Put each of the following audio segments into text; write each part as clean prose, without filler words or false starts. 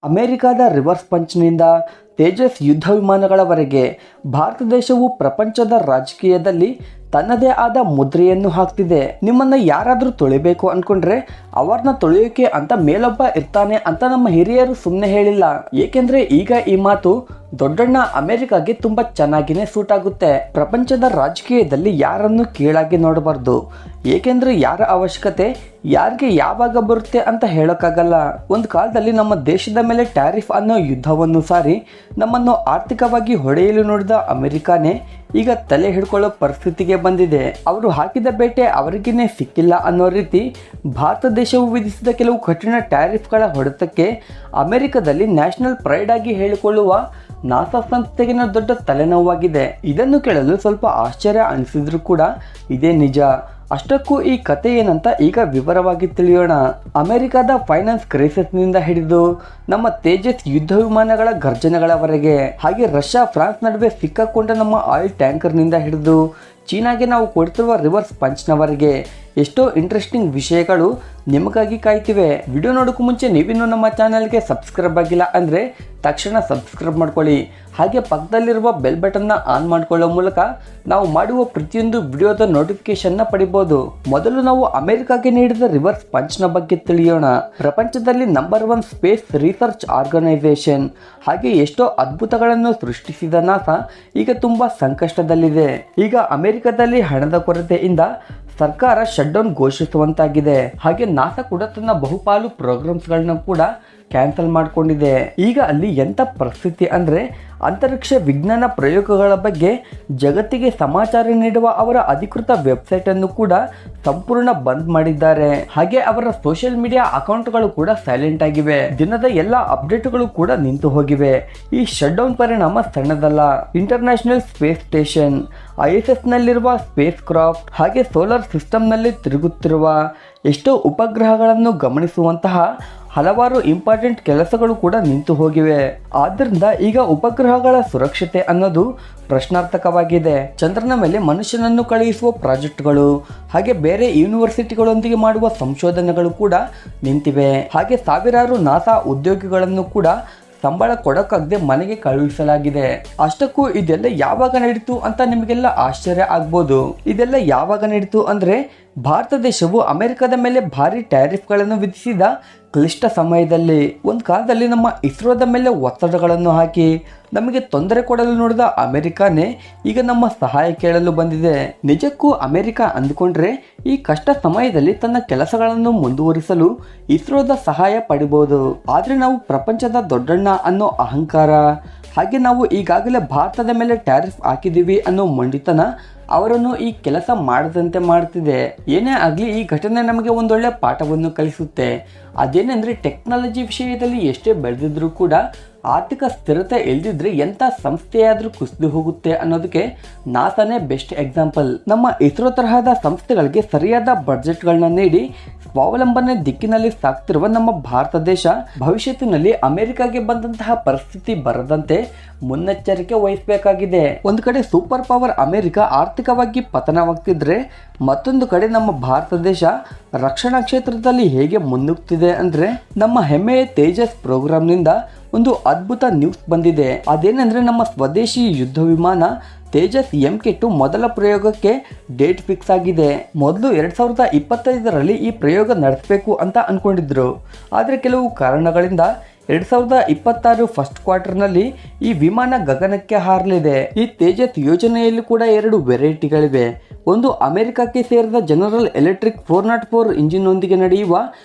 ಅಮೆರಿಕದ ರಿವರ್ಸ್ ಪಂಚ್ನಿಂದ ತೇಜಸ್ ಯುದ್ಧ ವಿಮಾನಗಳವರೆಗೆ ಭಾರತ ದೇಶವು ಪ್ರಪಂಚದ ರಾಜಕೀಯದಲ್ಲಿ ತನ್ನದೇ ಆದ ಮುದ್ರೆಯನ್ನು ಹಾಕ್ತಿದೆ. ನಿಮ್ಮನ್ನು ಯಾರಾದರೂ ತೊಳಿಬೇಕು ಅಂದ್ಕೊಂಡ್ರೆ ಅವ್ರನ್ನ ತೊಳೆಯೋಕೆ ಅಂತ ಮೇಲೊಬ್ಬ ಇರ್ತಾನೆ ಅಂತ ನಮ್ಮ ಹಿರಿಯರು ಸುಮ್ಮನೆ ಹೇಳಿಲ್ಲ. ಏಕೆಂದ್ರೆ ಈಗ ಈ ಮಾತು ದೊಡ್ಡಣ್ಣ ಅಮೆರಿಕಾಗೆ ತುಂಬ ಚೆನ್ನಾಗಿನೇ ಸೂಟ್ ಆಗುತ್ತೆ. ಪ್ರಪಂಚದ ರಾಜಕೀಯದಲ್ಲಿ ಯಾರನ್ನು ಕೀಳಾಗಿ ನೋಡಬಾರ್ದು. ಏಕೆಂದ್ರೆ ಯಾರ ಅವಶ್ಯಕತೆ ಯಾರಿಗೆ ಯಾವಾಗ ಬರುತ್ತೆ ಅಂತ ಹೇಳೋಕ್ಕಾಗಲ್ಲ. ಒಂದು ಕಾಲದಲ್ಲಿ ನಮ್ಮ ದೇಶದ ಮೇಲೆ ಟ್ಯಾರಿಫ್ ಅನ್ನೋ ಯುದ್ಧವನ್ನು ಸಾರಿ ನಮ್ಮನ್ನು ಆರ್ಥಿಕವಾಗಿ ಹೊಡೆಯಲು ನೋಡಿದ ಅಮೆರಿಕಾನೇ ಈಗ ತಲೆ ಹಿಡ್ಕೊಳ್ಳೋ ಪರಿಸ್ಥಿತಿಗೆ ಬಂದಿದೆ. ಅವರು ಹಾಕಿದ ಬೇಟೆ ಅವರಿಗೇನೆ ಸಿಕ್ಕಿಲ್ಲ ಅನ್ನೋ ರೀತಿ ಭಾರತ ದೇಶವು ವಿಧಿಸಿದ ಕೆಲವು ಕಠಿಣ ಟ್ಯಾರಿಫ್ಗಳ ಹೊಡೆತಕ್ಕೆ ಅಮೆರಿಕದಲ್ಲಿ ನ್ಯಾಷನಲ್ ಪ್ರೈಡ್ ಆಗಿ ಹೇಳಿಕೊಳ್ಳುವ ನಾಸಾ ಸಂಸ್ಥೆಗಿನ ದೊಡ್ಡ ತಲೆನೋವಾಗಿದೆ. ಇದನ್ನು ಕೇಳಲು ಸ್ವಲ್ಪ ಆಶ್ಚರ್ಯ ಅನಿಸಿದ್ರು ಕೂಡ ಇದೇ ನಿಜ. ಅಷ್ಟಕ್ಕೂ ಈ ಕತೆ ಏನಂತ ಈಗ ವಿವರವಾಗಿ ತಿಳಿಯೋಣ. ಅಮೆರಿಕದ ಫೈನಾನ್ಸ್ ಕ್ರೈಸಿಸ್ನಿಂದ ಹಿಡಿದು ನಮ್ಮ ತೇಜಸ್ ಯುದ್ಧ ವಿಮಾನಗಳ ಗರ್ಜನೆಗಳವರೆಗೆ, ಹಾಗೆ ರಷ್ಯಾ ಫ್ರಾನ್ಸ್ ನಡುವೆ ಸಿಕ್ಕಾಕೊಂಡ ನಮ್ಮ ಆಯಿಲ್ ಟ್ಯಾಂಕರ್ನಿಂದ ಹಿಡಿದು ಚೀನಾಗೆ ನಾವು ಕೊಡ್ತಿರುವ ರಿವರ್ಸ್ ಪಂಚ್ನವರೆಗೆ ಎಷ್ಟೋ ಇಂಟ್ರೆಸ್ಟಿಂಗ್ ವಿಷಯಗಳು ನಿಮಗಾಗಿ ಕಾಯ್ತಿವೆ. ವಿಡಿಯೋ ನೋಡೋಕ್ಕೂ ಮುಂಚೆ ನೀವಿನ್ನೂ ನಮ್ಮ ಚಾನಲ್ಗೆ ಸಬ್ಸ್ಕ್ರೈಬ್ ಆಗಿಲ್ಲ ಅಂದರೆ ತಕ್ಷಣ ಸಬ್ಸ್ಕ್ರೈಬ್ ಮಾಡ್ಕೊಳ್ಳಿ. ಹಾಗೆ ಪಕ್ಕದಲ್ಲಿರುವ ಬೆಲ್ ಬಟನ್ನ ಆನ್ ಮಾಡಿಕೊಳ್ಳೋ ಮೂಲಕ ನಾವು ಮಾಡುವ ಪ್ರತಿಯೊಂದು ವಿಡಿಯೋದ ನೋಟಿಫಿಕೇಶನ್ನ ಪಡಿಬೋದು. ಮೊದಲು ನಾವು ಅಮೆರಿಕಾಗೆ ನೀಡಿದ ರಿವರ್ಸ್ ಪಂಚ್ನ ಬಗ್ಗೆ ತಿಳಿಯೋಣ. ಪ್ರಪಂಚದಲ್ಲಿ ನಂಬರ್ 1 ಸ್ಪೇಸ್ ರಿಸರ್ಚ್ ಆರ್ಗನೈಸೇಷನ್, ಹಾಗೆ ಎಷ್ಟೋ ಅದ್ಭುತಗಳನ್ನು ಸೃಷ್ಟಿಸಿದ ನಾಸಾ ಈಗ ತುಂಬ ಸಂಕಷ್ಟದಲ್ಲಿದೆ. ಈಗ ಅಮೆರಿಕದಲ್ಲಿ ಹಣದ ಕೊರತೆಯಿಂದ ಸರ್ಕಾರ ಶಟ್ಡೌನ್ ಘೋಷಿಸುವಂತಾಗಿದೆ. ಹಾಗೆ ನಾಸಾ ಕೂಡ ತನ್ನ ಬಹುಪಾಲು ಪ್ರೋಗ್ರಾಮ್ಸ್ಗಳನ್ನ ಕೂಡ ಕ್ಯಾನ್ಸಲ್ ಮಾಡಿಕೊಂಡಿದೆ. ಈಗ ಅಲ್ಲಿ ಎಂಥ ಪರಿಸ್ಥಿತಿ ಅಂದರೆ ಅಂತರಿಕ್ಷ ವಿಜ್ಞಾನ ಪ್ರಯೋಗಗಳ ಬಗ್ಗೆ ಜಗತ್ತಿಗೆ ಸಮಾಚಾರ ನೀಡುವ ಅವರ ಅಧಿಕೃತ ವೆಬ್ಸೈಟನ್ನು ಕೂಡ ಸಂಪೂರ್ಣ ಬಂದ್ ಮಾಡಿದ್ದಾರೆ. ಹಾಗೆ ಅವರ ಸೋಷಿಯಲ್ ಮೀಡಿಯಾ ಅಕೌಂಟ್ಗಳು ಕೂಡ ಸೈಲೆಂಟ್ ಆಗಿವೆ. ದಿನದ ಎಲ್ಲ ಅಪ್ಡೇಟ್ಗಳು ಕೂಡ ನಿಂತು ಹೋಗಿವೆ. ಈ ಶಟ್ ಡೌನ್ ಪರಿಣಾಮ ಸಣ್ಣದಲ್ಲ. ಇಂಟರ್ನ್ಯಾಷನಲ್ ಸ್ಪೇಸ್ ಸ್ಟೇಷನ್, ISS ನಲ್ಲಿರುವ ಸ್ಪೇಸ್ ಕ್ರಾಫ್ಟ್, ಹಾಗೆ ಸೋಲಾರ್ ಸಿಸ್ಟಮ್ನಲ್ಲಿ ತಿರುಗುತ್ತಿರುವ ಎಷ್ಟೋ ಉಪಗ್ರಹಗಳನ್ನು ಗಮನಿಸುವಂತಹ ಹಲವಾರು ಇಂಪಾರ್ಟೆಂಟ್ ಕೆಲಸಗಳು ಕೂಡ ನಿಂತು ಹೋಗಿವೆ. ಆದ್ದರಿಂದ ಈಗ ಉಪಗ್ರಹಗಳ ಸುರಕ್ಷತೆ ಅನ್ನೋದು ಪ್ರಶ್ನಾರ್ಥಕವಾಗಿದೆ. ಚಂದ್ರನ ಮೇಲೆ ಮನುಷ್ಯನನ್ನು ಕಳುಹಿಸುವ ಪ್ರಾಜೆಕ್ಟ್ಗಳು, ಹಾಗೆ ಬೇರೆ ಯೂನಿವರ್ಸಿಟಿಗಳೊಂದಿಗೆ ಮಾಡುವ ಸಂಶೋಧನೆಗಳು ಕೂಡ ನಿಂತಿವೆ. ಹಾಗೆ ಸಾವಿರಾರು ನಾಸಾ ಉದ್ಯೋಗಿಗಳನ್ನು ಕೂಡ ಸಂಬಳ ಕೊಡೋಕ್ಕಾಗದೆ ಮನೆಗೆ ಕಳುಹಿಸಲಾಗಿದೆ. ಅಷ್ಟಕ್ಕೂ ಇದೆಲ್ಲ ಯಾವಾಗ ನಡೀತು ಅಂತ ನಿಮಗೆಲ್ಲ ಆಶ್ಚರ್ಯ ಆಗ್ಬೋದು. ಇದೆಲ್ಲ ಯಾವಾಗ ನಡೀತು ಅಂದರೆ ಭಾರತ ದೇಶವು ಅಮೆರಿಕದ ಮೇಲೆ ಭಾರಿ ಟ್ಯಾರಿಫ್ಗಳನ್ನು ವಿಧಿಸಿದ ಕ್ಲಿಷ್ಟ ಸಮಯದಲ್ಲಿ. ಒಂದು ಕಾಲದಲ್ಲಿ ನಮ್ಮ ಇಸ್ರೋದ ಮೇಲೆ ಒತ್ತಡಗಳನ್ನು ಹಾಕಿ ನಮಗೆ ತೊಂದರೆ ಕೊಡಲು ನೋಡಿದ ಅಮೆರಿಕಾನೇ ಈಗ ನಮ್ಮ ಸಹಾಯ ಕೇಳಲು ಬಂದಿದೆ. ನಿಜಕ್ಕೂ ಅಮೆರಿಕ ಅಂದುಕೊಂಡ್ರೆ ಈ ಕಷ್ಟ ಸಮಯದಲ್ಲಿ ತನ್ನ ಕೆಲಸಗಳನ್ನು ಮುಂದುವರಿಸಲು ಇಸ್ರೋದ ಸಹಾಯ ಪಡಿಬಹುದು. ಆದರೆ ನಾವು ಪ್ರಪಂಚದ ದೊಡ್ಡಣ್ಣ ಅನ್ನೋ ಅಹಂಕಾರ, ಹಾಗೆ ನಾವು ಈಗಾಗಲೇ ಭಾರತದ ಮೇಲೆ ಟ್ಯಾರಿಫ್ ಹಾಕಿದ್ದೀವಿ ಅನ್ನೋ ಮೊಂಡಿತನ ಅವರನ್ನು ಈ ಕೆಲಸ ಮಾಡದಂತೆ ಮಾಡ್ತಿದೆ. ಏನೇ ಆಗಲಿ ಈ ಘಟನೆ ನಮಗೆ ಒಂದೊಳ್ಳೆ ಪಾಠವನ್ನು ಕಲಿಸುತ್ತೆ. ಅದೇನೆಂದರೆ ಟೆಕ್ನಾಲಜಿ ವಿಷಯದಲ್ಲಿ ಎಷ್ಟೇ ಬೆಳೆದಿದ್ರೂ ಕೂಡ ಆರ್ಥಿಕ ಸ್ಥಿರತೆ ಇಲ್ದಿದ್ರೆ ಎಂಥ ಸಂಸ್ಥೆಯಾದರೂ ಕುಸಿದು ಹೋಗುತ್ತೆ ಅನ್ನೋದಕ್ಕೆ ನಾಸಾನೇ ಬೆಸ್ಟ್ ಎಕ್ಸಾಂಪಲ್. ನಮ್ಮ ಇಸ್ರೋ ತರಹದ ಸಂಸ್ಥೆಗಳಿಗೆ ಸರಿಯಾದ ಬಡ್ಜೆಟ್ಗಳನ್ನ ನೀಡಿ ಸ್ವಾವಲಂಬನೆ ದಿಕ್ಕಿನಲ್ಲಿ ಸಾಗ್ತಿರುವ ನಮ್ಮ ಭಾರತ ದೇಶ ಭವಿಷ್ಯತ್ತಿನಲ್ಲಿ ಅಮೆರಿಕಾಗೆ ಬಂದಂತಹ ಪರಿಸ್ಥಿತಿ ಬರದಂತೆ ಮುನ್ನೆಚ್ಚರಿಕೆ ವಹಿಸಬೇಕಾಗಿದೆ. ಒಂದು ಕಡೆ ಸೂಪರ್ ಪವರ್ ಅಮೆರಿಕ ಆರ್ಥಿಕವಾಗಿ ಪತನವಾಗ್ತಿದ್ರೆ, ಮತ್ತೊಂದು ಕಡೆ ನಮ್ಮ ಭಾರತ ದೇಶ ರಕ್ಷಣಾ ಕ್ಷೇತ್ರದಲ್ಲಿ ಹೇಗೆ ಮುನ್ನುಗ್ತಿದೆ ಅಂದರೆ ನಮ್ಮ ಹೆಮ್ಮೆಯ ತೇಜಸ್ ಪ್ರೋಗ್ರಾಂನಿಂದ ಒಂದು ಅದ್ಭುತ ನ್ಯೂಸ್ ಬಂದಿದೆ. ಅದೇನೆಂದರೆ ನಮ್ಮ ಸ್ವದೇಶಿ ಯುದ್ಧ ವಿಮಾನ ತೇಜಸ್ MK2 ಮೊದಲ ಪ್ರಯೋಗಕ್ಕೆ ಡೇಟ್ ಫಿಕ್ಸ್ ಆಗಿದೆ. ಮೊದಲು 2025ರಲ್ಲಿ ಈ ಪ್ರಯೋಗ ನಡೆಸಬೇಕು ಅಂತ ಅಂದ್ಕೊಂಡಿದ್ರು. ಆದರೆ ಕೆಲವು ಕಾರಣಗಳಿಂದ 2026 ಫಸ್ಟ್ ಕ್ವಾರ್ಟರ್ನಲ್ಲಿ ಈ ವಿಮಾನ ಗಗನಕ್ಕೆ ಹಾರಲಿದೆ. ಈ ತೇಜಸ್ ಯೋಜನೆಯಲ್ಲಿ ಕೂಡ 2 ವೆರೈಟಿಗಳಿವೆ. ಒಂದು ಅಮೆರಿಕಕ್ಕೆ ಸೇರಿದ ಜನರಲ್ ಎಲೆಕ್ಟ್ರಿಕ್ 404 ಇಂಜಿನ್ನೊಂದಿಗೆ ನಡೆಯುವ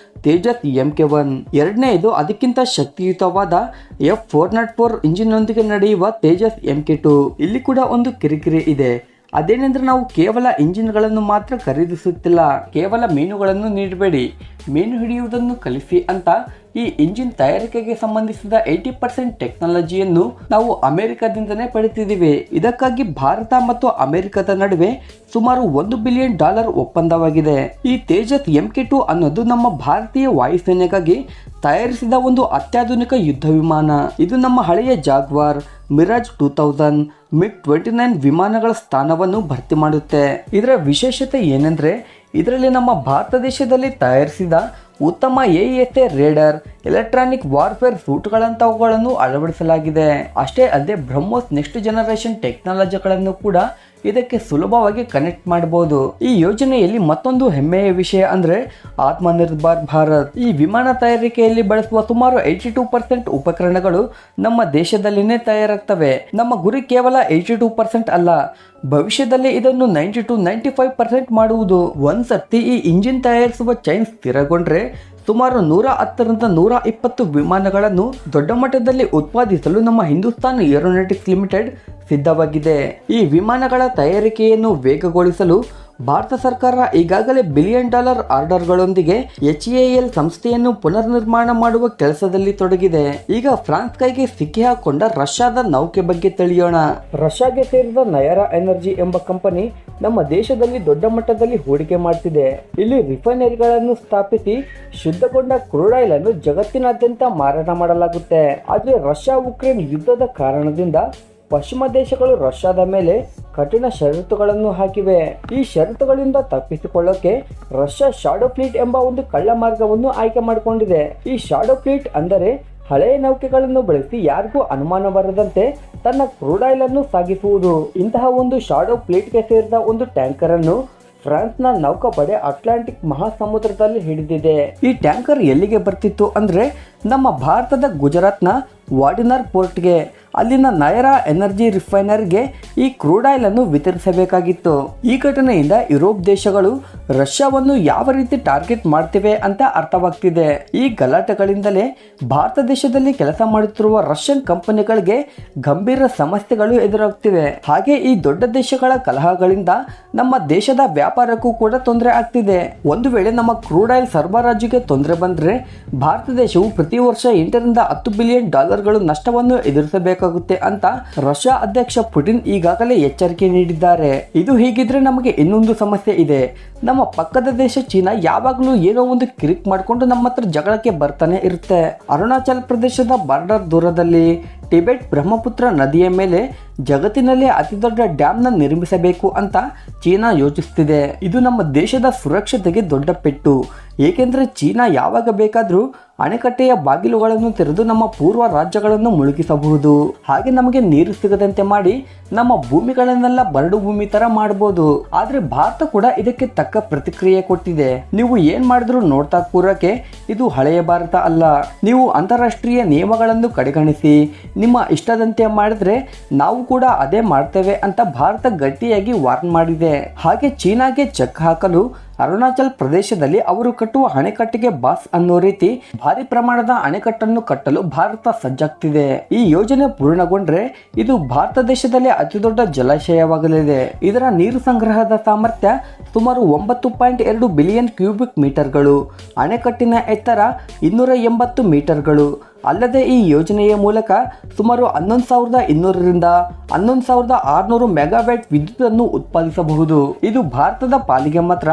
ತೇಜಸ್ MK1. ಎರಡನೆಯದು ಅದಕ್ಕಿಂತ ಶಕ್ತಿಯುತವಾದ F404 ಇಂಜಿನ್ನೊಂದಿಗೆ ನಡೆಯುವ ತೇಜಸ್ MK2. ಇಲ್ಲಿ ಕೂಡ ಒಂದು ಕಿರಿಕಿರಿ ಇದೆ. ಅದೇನೆಂದರೆ ನಾವು ಕೇವಲ ಇಂಜಿನ್ಗಳನ್ನು ಮಾತ್ರ ಖರೀದಿಸುತ್ತಿಲ್ಲ. ಕೇವಲ ಮೀನುಗಳನ್ನು ನೀಡಬೇಡಿ, ಮೀನು ಹಿಡಿಯುವುದನ್ನು ಕಲಿಸಿ ಅಂತ ಈ ಇಂಜಿನ್ ತಯಾರಿಕೆಗೆ ಸಂಬಂಧಿಸಿದ 80% ಟೆಕ್ನಾಲಜಿಯನ್ನು ನಾವು ಅಮೆರಿಕದಿಂದನೇ ಪಡೆದಿದ್ದೀವಿ. ಇದಕ್ಕಾಗಿ ಭಾರತ ಮತ್ತು ಅಮೆರಿಕದ ನಡುವೆ ಸುಮಾರು $1 ಬಿಲಿಯನ್ ಒಪ್ಪಂದವಾಗಿದೆ. ಈ ತೇಜಸ್ MK2 ಅನ್ನೋದು ನಮ್ಮ ಭಾರತೀಯ ವಾಯುಸೇನೆಗಾಗಿ ತಯಾರಿಸಿದ ಒಂದು ಅತ್ಯಾಧುನಿಕ ಯುದ್ಧ ವಿಮಾನ. ಇದು ನಮ್ಮ ಹಳೆಯ ಜಾಗ್ವಾರ್, ಮಿರಾಜ್ 2000, MiG-29 ವಿಮಾನಗಳ ಸ್ಥಾನವನ್ನು ಭರ್ತಿ ಮಾಡುತ್ತೆ. ಇದರ ವಿಶೇಷತೆ ಏನೆಂದರೆ ಇದರಲ್ಲಿ ನಮ್ಮ ಭಾರತ ದೇಶದಲ್ಲಿ ತಯಾರಿಸಿದ ಉತ್ತಮ AESA ರೇಡರ್, ಎಲೆಕ್ಟ್ರಾನಿಕ್ ವಾರ್ಫೇರ್ ಸೂಟ್ಗಳಂತವುಗಳನ್ನು ಅಳವಡಿಸಲಾಗಿದೆ. ಅಷ್ಟೇ ಅಲ್ಲದೆ ಬ್ರಹ್ಮೋಸ್ ನೆಕ್ಸ್ಟ್ ಜನರೇಷನ್ ಟೆಕ್ನಾಲಜಿಗಳನ್ನು ಕೂಡ ಇದಕ್ಕೆ ಸುಲಭವಾಗಿ ಕನೆಕ್ಟ್ ಮಾಡಬಹುದು. ಈ ಯೋಜನೆಯಲ್ಲಿ ಮತ್ತೊಂದು ಹೆಮ್ಮೆಯ ವಿಷಯ ಅಂದ್ರೆ ಆತ್ಮನಿರ್ಭರ್ ಭಾರತ್. ಈ ವಿಮಾನ ತಯಾರಿಕೆಯಲ್ಲಿ ಬಳಸುವ ಸುಮಾರು 82% ಉಪಕರಣಗಳು ನಮ್ಮ ದೇಶದಲ್ಲಿನೇ ತಯಾರಾಗ್ತವೆ. ನಮ್ಮ ಗುರಿ ಕೇವಲ 82% ಅಲ್ಲ, ಭವಿಷ್ಯದಲ್ಲಿ ಇದನ್ನು 90 to 95% ಮಾಡುವುದು. ಒಂದ್ಸರ್ತಿ ಈ ಇಂಜಿನ್ ತಯಾರಿಸುವ ಚೈನ್ ಸ್ಥಿರಗೊಂಡ್ರೆ ಸುಮಾರು 110ರಿಂದ 120 ವಿಮಾನಗಳನ್ನು ದೊಡ್ಡ ಮಟ್ಟದಲ್ಲಿ ಉತ್ಪಾದಿಸಲು ನಮ್ಮ ಹಿಂದೂಸ್ತಾನ್ ಏರೋನಾಟಿಕ್ಸ್ ಲಿಮಿಟೆಡ್ ಸಿದ್ಧವಾಗಿದೆ. ಈ ವಿಮಾನಗಳ ತಯಾರಿಕೆಯನ್ನು ವೇಗಗೊಳಿಸಲು ಭಾರತ ಸರ್ಕಾರ ಈಗಾಗಲೇ $1 ಬಿಲಿಯನ್ ಆರ್ಡರ್ಗಳೊಂದಿಗೆ HAL ಸಂಸ್ಥೆಯನ್ನು ಪುನರ್ ನಿರ್ಮಾಣ ಮಾಡುವ ಕೆಲಸದಲ್ಲಿ ತೊಡಗಿದೆ. ಈಗ ಫ್ರಾನ್ಸ್ ಕೈಗೆ ಸಿಕ್ಕಿ ಹಾಕೊಂಡ ರಷ್ಯಾದ ನೌಕೆ ಬಗ್ಗೆ ತಿಳಿಯೋಣ. ರಷ್ಯಾಗೆ ಸೇರಿದ ನಯಾರಾ ಎನರ್ಜಿ ಎಂಬ ಕಂಪನಿ ನಮ್ಮ ದೇಶದಲ್ಲಿ ದೊಡ್ಡ ಮಟ್ಟದಲ್ಲಿ ಹೂಡಿಕೆ ಮಾಡ್ತಿದೆ. ಇಲ್ಲಿ ರಿಫೈನರಿಗಳನ್ನು ಸ್ಥಾಪಿಸಿ ಶುದ್ಧಗೊಂಡ ಕ್ರೂಡ್ ಆಯಿಲ್ ಅನ್ನು ಜಗತ್ತಿನಾದ್ಯಂತ ಮಾರಾಟ ಮಾಡಲಾಗುತ್ತೆ. ಆದರೆ ರಷ್ಯಾ ಉಕ್ರೇನ್ ಯುದ್ಧದ ಕಾರಣದಿಂದ ಪಶ್ಚಿಮ ದೇಶಗಳು ರಷ್ಯಾದ ಮೇಲೆ ಕಠಿಣ ಷರತ್ತುಗಳನ್ನು ಹಾಕಿವೆ. ಈ ಷರತ್ತುಗಳಿಂದ ತಪ್ಪಿಸಿಕೊಳ್ಳೋಕೆ ರಷ್ಯಾ ಶಾಡೋ ಫ್ಲೀಟ್ ಎಂಬ ಒಂದು ಕಳ್ಳ ಮಾರ್ಗವನ್ನು ಆಯ್ಕೆ ಮಾಡಿಕೊಂಡಿದೆ. ಈ ಶಾಡೋ ಫ್ಲೀಟ್ ಅಂದರೆ ಹಳೆಯ ನೌಕೆಗಳನ್ನು ಬಳಸಿ ಯಾರಿಗೂ ಅನುಮಾನ ಬರದಂತೆ ತನ್ನ ಕ್ರೂಡ್ ಆಯಿಲ್ ಅನ್ನು ಸಾಗಿಸುವುದು. ಇಂತಹ ಒಂದು ಶಾಡೋ ಫ್ಲೀಟ್ಗೆ ಸೇರಿದ ಒಂದು ಟ್ಯಾಂಕರ್ ಅನ್ನು ಫ್ರಾನ್ಸ್ನ ನೌಕಾಪಡೆ ಅಟ್ಲಾಂಟಿಕ್ ಮಹಾಸಮುದ್ರದಲ್ಲಿ ಹಿಡಿದಿದೆ. ಈ ಟ್ಯಾಂಕರ್ ಎಲ್ಲಿಗೆ ಬರ್ತಿತ್ತು ಅಂದ್ರೆ ನಮ್ಮ ಭಾರತದ ಗುಜರಾತ್ನ ವಾಡಿನಾರ್ ಪೋರ್ಟ್ಗೆ. ಅಲ್ಲಿನ ನಯಾರಾ ಎನರ್ಜಿ ರಿಫೈನರ್ಗೆ ಈ ಕ್ರೂಡ್ ಆಯಿಲ್ ಅನ್ನು ವಿತರಿಸಬೇಕಾಗಿತ್ತು. ಈ ಘಟನೆಯಿಂದ ಯುರೋಪ್ ದೇಶಗಳು ರಷ್ಯಾವನ್ನು ಯಾವ ರೀತಿ ಟಾರ್ಗೆಟ್ ಮಾಡ್ತಿವೆ ಅಂತ ಅರ್ಥವಾಗ್ತಿದೆ. ಈ ಗಲಾಟೆಗಳಿಂದಲೇ ಭಾರತ ದೇಶದಲ್ಲಿ ಕೆಲಸ ಮಾಡುತ್ತಿರುವ ರಷ್ಯನ್ ಕಂಪನಿಗಳಿಗೆ ಗಂಭೀರ ಸಮಸ್ಯೆಗಳು ಎದುರಾಗ್ತಿವೆ. ಹಾಗೆ ಈ ದೊಡ್ಡ ದೇಶಗಳ ಕಲಹಗಳಿಂದ ನಮ್ಮ ದೇಶದ ವ್ಯಾಪಾರಕ್ಕೂ ಕೂಡ ತೊಂದರೆ ಆಗ್ತಿದೆ. ಒಂದು ವೇಳೆ ನಮ್ಮ ಕ್ರೂಡ್ ಆಯಿಲ್ ಸರಬರಾಜಿಗೆ ತೊಂದರೆ ಬಂದ್ರೆ ಭಾರತ ದೇಶವು ಪ್ರತಿ ವರ್ಷ $8 ಬಿಲಿಯನ್ ನಷ್ಟವನ್ನು ಎದುರಿಸಬೇಕಾಗುತ್ತೆ ಅಂತ ರಷ್ಯಾ ಅಧ್ಯಕ್ಷ ಪುಟಿನ್ ಈಗಾಗಲೇ ಎಚ್ಚರಿಕೆ ನೀಡಿದ್ದಾರೆ. ಇದು ಹೀಗಿದ್ರೆ ನಮಗೆ ಇನ್ನೊಂದು ಸಮಸ್ಯೆ ಇದೆ. ನಮ್ಮ ಪಕ್ಕದ ದೇಶ ಚೀನಾ ಯಾವಾಗಲೂ ಏನೋ ಒಂದು ಕಿರಿಕ್ ಮಾಡಿಕೊಂಡು ನಮ್ಮ ಹತ್ರ ಜಗಳಕ್ಕೆ ಬರ್ತಾನೆ ಇರುತ್ತೆ. ಅರುಣಾಚಲ ಪ್ರದೇಶದ ಬಾರ್ಡರ್ ದೂರದಲ್ಲಿ ಟಿಬೆಟ್ ಬ್ರಹ್ಮಪುತ್ರ ನದಿಯ ಮೇಲೆ ಜಗತ್ತಿನಲ್ಲಿ ಅತಿ ದೊಡ್ಡ ಡ್ಯಾಮ್ನ ನಿರ್ಮಿಸಬೇಕು ಅಂತ ಚೀನಾ ಯೋಚಿಸುತ್ತಿದೆ. ಇದು ನಮ್ಮ ದೇಶದ ಸುರಕ್ಷತೆಗೆ ದೊಡ್ಡ ಪೆಟ್ಟು. ಏಕೆಂದರೆ ಚೀನಾ ಯಾವಾಗ ಬೇಕಾದರೂ ಅಣೆಕಟ್ಟೆಯ ಬಾಗಿಲುಗಳನ್ನು ತೆರೆದು ನಮ್ಮ ಪೂರ್ವ ರಾಜ್ಯಗಳನ್ನು ಮುಳುಗಿಸಬಹುದು. ಹಾಗೆ ನಮಗೆ ನೀರು ಸಿಗದಂತೆ ಮಾಡಿ ನಮ್ಮ ಭೂಮಿಗಳನ್ನೆಲ್ಲ ಬರಡು ಭೂಮಿ ತರ ಮಾಡಬಹುದು. ಆದ್ರೆ ಭಾರತ ಕೂಡ ಇದಕ್ಕೆ ತಕ್ಕ ಪ್ರತಿಕ್ರಿಯೆ ಕೊಟ್ಟಿದೆ. ನೀವು ಏನ್ ಮಾಡಿದ್ರು ನೋಡ್ತಾ ಕೂರಕ್ಕೆ ಇದು ಹಳೆಯ ಭಾರತ ಅಲ್ಲ. ನೀವು ಅಂತಾರಾಷ್ಟ್ರೀಯ ನಿಯಮಗಳನ್ನು ಕಡೆಗಣಿಸಿ ನಿಮ್ಮ ಇಷ್ಟದಂತೆ ಮಾಡಿದ್ರೆ ನಾವು ಕೂಡ ಅದೇ ಮಾಡ್ತೇವೆ ಅಂತ ಭಾರತ ಗಟ್ಟಿಯಾಗಿ ವಾರ್ನ್ ಮಾಡಿದೆ. ಹಾಗೆ ಚೀನಾಗೆ ಚೆಕ್ ಹಾಕಲು ಅರುಣಾಚಲ್ ಪ್ರದೇಶದಲ್ಲಿ ಅವರು ಕಟ್ಟುವ ಅಣೆಕಟ್ಟಿಗೆ ಬಾಸ್ ಅನ್ನೋ ರೀತಿ ಭಾರಿ ಪ್ರಮಾಣದ ಅಣೆಕಟ್ಟನ್ನು ಕಟ್ಟಲು ಭಾರತ ಸಜ್ಜಾಗ್ತಿದೆ. ಈ ಯೋಜನೆ ಪೂರ್ಣಗೊಂಡ್ರೆ ಇದು ಭಾರತ ದೇಶದಲ್ಲಿ ಅತಿ ದೊಡ್ಡ ಜಲಾಶಯವಾಗಲಿದೆ. ಇದರ ನೀರು ಸಂಗ್ರಹದ ಸಾಮರ್ಥ್ಯ ಸುಮಾರು 9.2 ಬಿಲಿಯನ್ ಕ್ಯೂಬಿಕ್ ಮೀಟರ್ಗಳು. ಅಣೆಕಟ್ಟಿನ ಎತ್ತರ 280 ಮೀಟರ್ಗಳು. ಅಲ್ಲದೆ ಈ ಯೋಜನೆಯ ಮೂಲಕ ಸುಮಾರು 11,200ರಿಂದ 11,600 ಮೆಗಾವ್ಯಾಟ್ ವಿದ್ಯುತ್ ಅನ್ನು ಉತ್ಪಾದಿಸಬಹುದು. ಇದು ಭಾರತದ ಪಾಲಿಗೆ ಮಾತ್ರ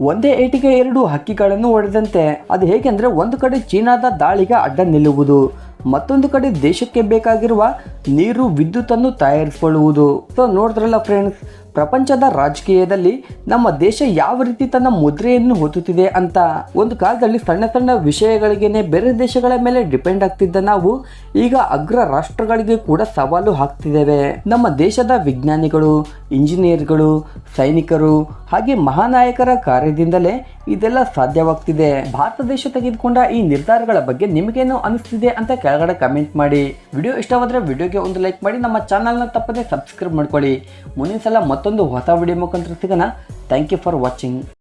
ಒಂದೇ ಏಟಿಗೆ 2 ಹಕ್ಕಿಗಳನ್ನು ಹೊಡೆದಂತೆ. ಅದು ಹೇಗೆಂದ್ರೆ ಒಂದು ಕಡೆ ಚೀನಾದ ದಾಳಿಗೆ ಅಡ್ಡ ನಿಲ್ಲುವುದು, ಮತ್ತೊಂದು ಕಡೆ ದೇಶಕ್ಕೆ ಬೇಕಾಗಿರುವ ನೀರು ವಿದ್ಯುತ್ ಅನ್ನು ತಯಾರಿಸಿಕೊಳ್ಳುವುದು. ಸೊ ನೋಡಿದ್ರಲ್ಲ ಫ್ರೆಂಡ್ಸ್, ಪ್ರಪಂಚದ ರಾಜಕೀಯದಲ್ಲಿ ನಮ್ಮ ದೇಶ ಯಾವ ರೀತಿ ತನ್ನ ಮುದ್ರೆಯನ್ನು ಹೊತ್ತುತ್ತಿದೆ ಅಂತ. ಒಂದು ಕಾಲದಲ್ಲಿ ಸಣ್ಣ ಸಣ್ಣ ವಿಷಯಗಳಿಗೇನೆ ಬೇರೆ ದೇಶಗಳ ಮೇಲೆ ಡಿಪೆಂಡ್ ಆಗ್ತಿದ್ದ ನಾವು ಈಗ ಅಗ್ರ ರಾಷ್ಟ್ರಗಳಿಗೆ ಕೂಡ ಸವಾಲು ಹಾಕ್ತಿದ್ದೇವೆ. ನಮ್ಮ ದೇಶದ ವಿಜ್ಞಾನಿಗಳು, ಇಂಜಿನಿಯರ್ಗಳು, ಸೈನಿಕರು ಹಾಗೆ ಮಹಾನಾಯಕರ ಕಾರ್ಯದಿಂದಲೇ ಇದೆಲ್ಲ ಸಾಧ್ಯವಾಗ್ತಿದೆ. ಭಾರತ ದೇಶ ತೆಗೆದುಕೊಂಡ ಈ ನಿರ್ಧಾರಗಳ ಬಗ್ಗೆ ನಿಮಗೇನು ಅನಿಸ್ತಿದೆ ಅಂತ ಕೆಳಗಡೆ ಕಮೆಂಟ್ ಮಾಡಿ. ವಿಡಿಯೋ ಇಷ್ಟವಾದರೆ ವಿಡಿಯೋಗೆ ಒಂದು ಲೈಕ್ ಮಾಡಿ, ನಮ್ಮ ಚಾನಲ್ನ ತಪ್ಪದೆ ಸಬ್ಸ್ಕ್ರೈಬ್ ಮಾಡ್ಕೊಳ್ಳಿ. ಮುಂದಿನ ಸಲ ಮತ್ತೊಂದು ಹೊಸ ವಿಡಿಯೋ ಮುಖಾಂತರ ಸಿಗೋಣ. Thank you for watching.